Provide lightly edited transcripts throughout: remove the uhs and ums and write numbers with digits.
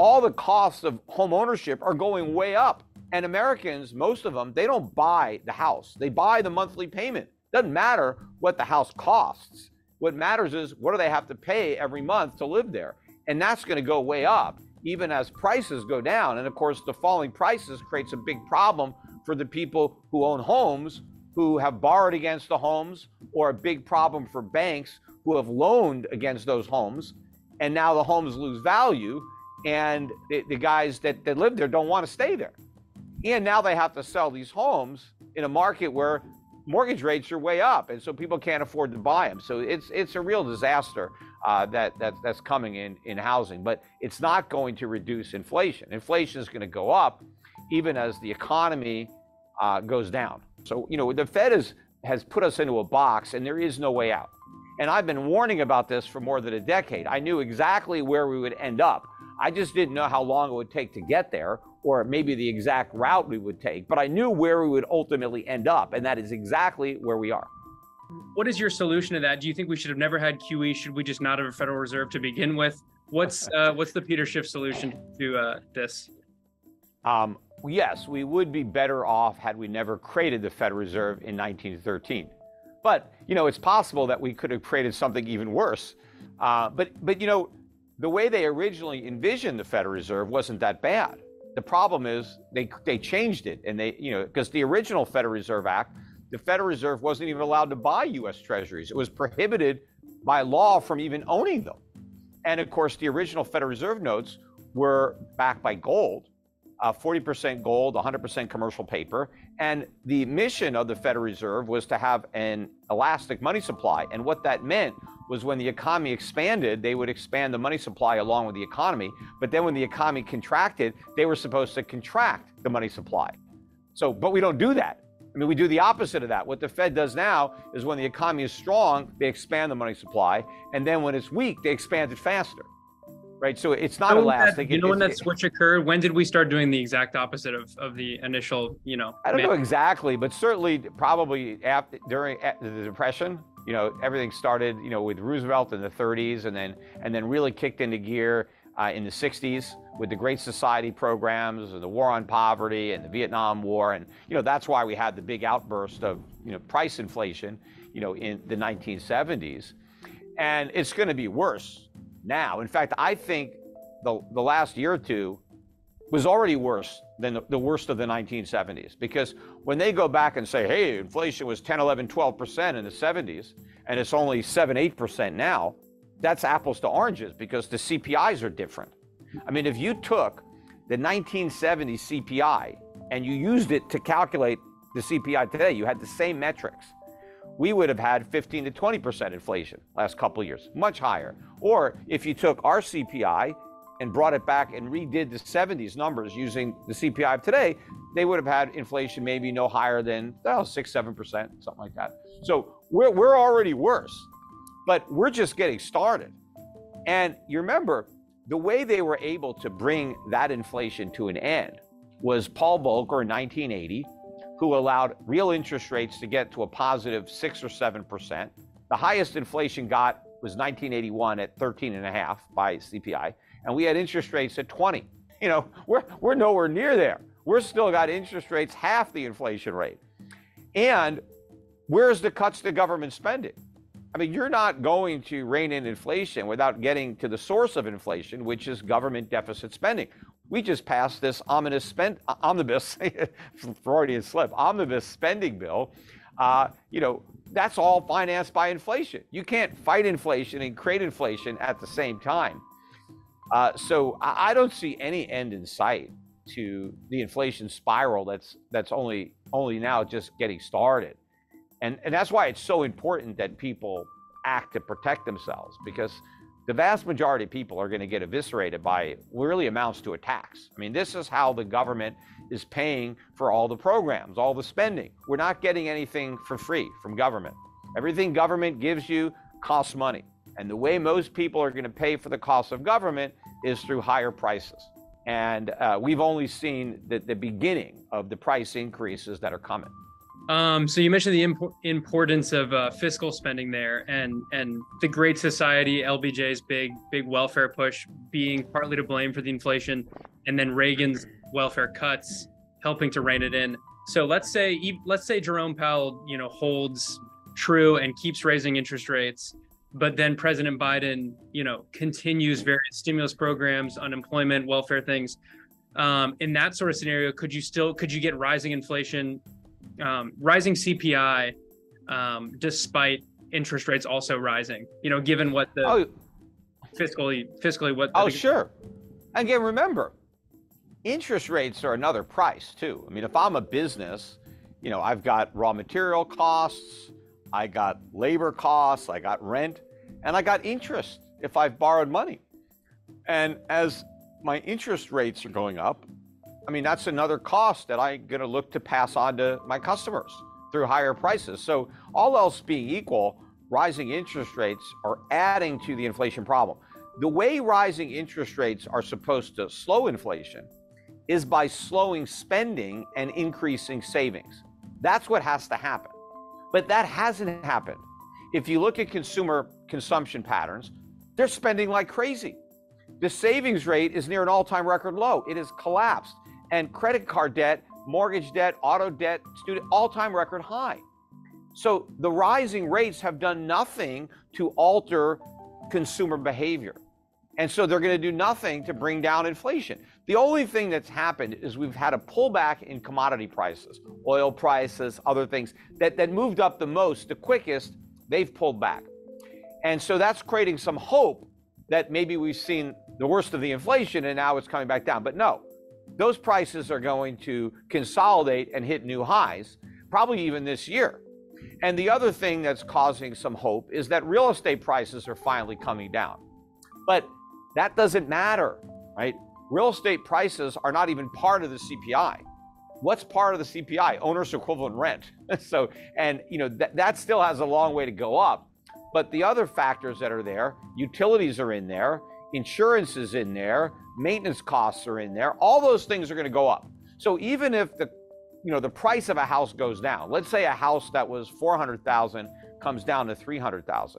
all the costs of home ownership are going way up. And Americans, most of them, they don't buy the house. They buy the monthly payment. Doesn't matter what the house costs. What matters is what do they have to pay every month to live there? And that's going to go way up, even as prices go down. And of course, the falling prices creates a big problem for the people who own homes, who have borrowed against the homes, or a big problem for banks who have loaned against those homes. And now the homes lose value, and the guys that live there don't want to stay there. And now they have to sell these homes in a market where mortgage rates are way up, and so people can't afford to buy them. So it's a real disaster that's coming in housing, but it's not going to reduce inflation. Inflation is going to go up even as the economy goes down. So, the Fed has put us into a box, and there is no way out. And I've been warning about this for more than a decade. I knew exactly where we would end up. I just didn't know how long it would take to get there, or maybe the exact route we would take, but I knew where we would ultimately end up, and that is exactly where we are. What is your solution to that? Do you think we should have never had QE? Should we just not have a Federal Reserve to begin with? What's the Peter Schiff solution to this? Yes, we would be better off had we never created the Federal Reserve in 1913. But, it's possible that we could have created something even worse. But the way they originally envisioned the Federal Reserve wasn't that bad. The problem is they changed it, and because the original Federal Reserve Act, the Federal Reserve wasn't even allowed to buy U.S. Treasuries. It was prohibited by law from even owning them. And of course, the original Federal Reserve notes were backed by gold, 40% gold, 100% commercial paper. And the mission of the Federal Reserve was to have an elastic money supply. And what that meant was when the economy expanded, they would expand the money supply along with the economy. But then when the economy contracted, they were supposed to contract the money supply. But we don't do that. We do the opposite of that. What the Fed does now is when the economy is strong, they expand the money supply. And then when it's weak, they expand it faster. Right? So it's not elastic. When that switch occurred, when did we start doing the exact opposite of the initial, I don't know exactly, but certainly probably during the Depression, everything started, with Roosevelt in the 30s and then really kicked into gear in the 60s with the Great Society programs and the War on Poverty and the Vietnam War. And, that's why we had the big outburst of, price inflation, in the 1970s. And it's going to be worse now. In fact, I think the last year or two was already worse than the worst of the 1970s, because when they go back and say, hey, inflation was 10, 11, 12% in the 70s, and it's only 7, 8% now, that's apples to oranges because the CPIs are different. If you took the 1970 CPI and you used it to calculate the CPI today, you had the same metrics, we would have had 15 to 20% inflation last couple of years, much higher. Or if you took our CPI and brought it back and redid the 70s numbers using the CPI of today, they would have had inflation maybe no higher than 6, 7%, something like that. So we're already worse, but we're just getting started. And you remember, the way they were able to bring that inflation to an end was Paul Volcker in 1980, who allowed real interest rates to get to a positive 6 or 7%. The highest inflation got was 1981 at 13.5 by CPI, and we had interest rates at 20. We're nowhere near there. We're still got interest rates half the inflation rate. And where's the cuts to government spending? You're not going to rein in inflation without getting to the source of inflation, which is government deficit spending. We just passed this omnibus Freudian slip, omnibus spending bill. That's all financed by inflation. You can't fight inflation and create inflation at the same time. So I don't see any end in sight to the inflation spiral that's only now just getting started. And that's why it's so important that people act to protect themselves, because the vast majority of people are going to get eviscerated by what really amounts to a tax. This is how the government is paying for all the programs, all the spending. We're not getting anything for free from government. Everything government gives you costs money. And the way most people are going to pay for the cost of government is through higher prices. And we've only seen the beginning of the price increases that are coming. So you mentioned the importance of fiscal spending there, and the Great Society, LBJ's big welfare push being partly to blame for the inflation, and then Reagan's welfare cuts helping to rein it in. So let's say Jerome Powell, holds true and keeps raising interest rates, but then President Biden, continues various stimulus programs, unemployment, welfare things. In that sort of scenario, could you get rising inflation, rising CPI, despite interest rates also rising? Given what the fiscally what. Oh, sure. Again, remember, interest rates are another price too. I mean, if I'm a business, I've got raw material costs, I got labor costs, I got rent, and I got interest if I've borrowed money. And as my interest rates are going up, I mean, that's another cost that I'm going to look to pass on to my customers through higher prices. So all else being equal, rising interest rates are adding to the inflation problem. The way rising interest rates are supposed to slow inflation is by slowing spending and increasing savings. That's what has to happen. But that hasn't happened. If you look at consumer consumption patterns, they're spending like crazy. The savings rate is near an all-time record low. It has collapsed. And credit card debt, mortgage debt, auto debt, student, all-time record high. So the rising rates have done nothing to alter consumer behavior. And so they're going to do nothing to bring down inflation. The only thing that's happened is we've had a pullback in commodity prices, oil prices, other things that moved up the most, the quickest, they've pulled back. And so that's creating some hope that maybe we've seen the worst of the inflation and now it's coming back down. But no, those prices are going to consolidate and hit new highs, probably even this year. And the other thing that's causing some hope is that real estate prices are finally coming down. But that doesn't matter, right? Real estate prices are not even part of the CPI. What's part of the CPI? Owner's equivalent rent. So, and that still has a long way to go up. But the other factors that are there, utilities are in there, insurance is in there, maintenance costs are in there. All those things are going to go up. So even if the price of a house goes down, let's say a house that was $400,000 comes down to $300,000.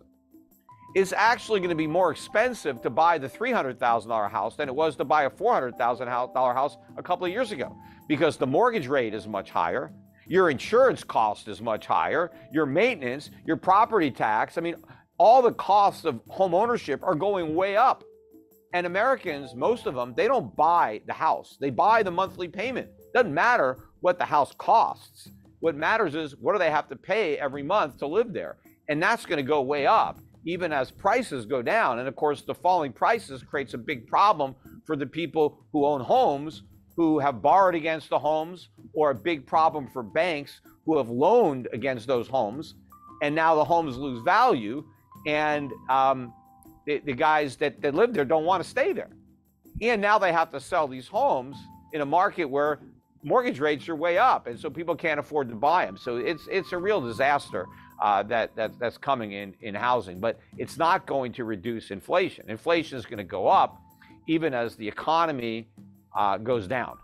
It's actually going to be more expensive to buy the $300,000 house than it was to buy a $400,000 house a couple of years ago, because the mortgage rate is much higher, your insurance cost is much higher, your maintenance, your property tax. I mean, all the costs of home ownership are going way up. And Americans, most of them, they don't buy the house. They buy the monthly payment. Doesn't matter what the house costs. What matters is what do they have to pay every month to live there? And that's going to go way up, even as prices go down. And of course, the falling prices creates a big problem for the people who own homes, who have borrowed against the homes, or a big problem for banks who have loaned against those homes. And now the homes lose value. And the guys that live there don't want to stay there. And now they have to sell these homes in a market where mortgage rates are way up. And so people can't afford to buy them. So it's a real disaster that's coming in housing, but it's not going to reduce inflation. Inflation is going to go up even as the economy goes down.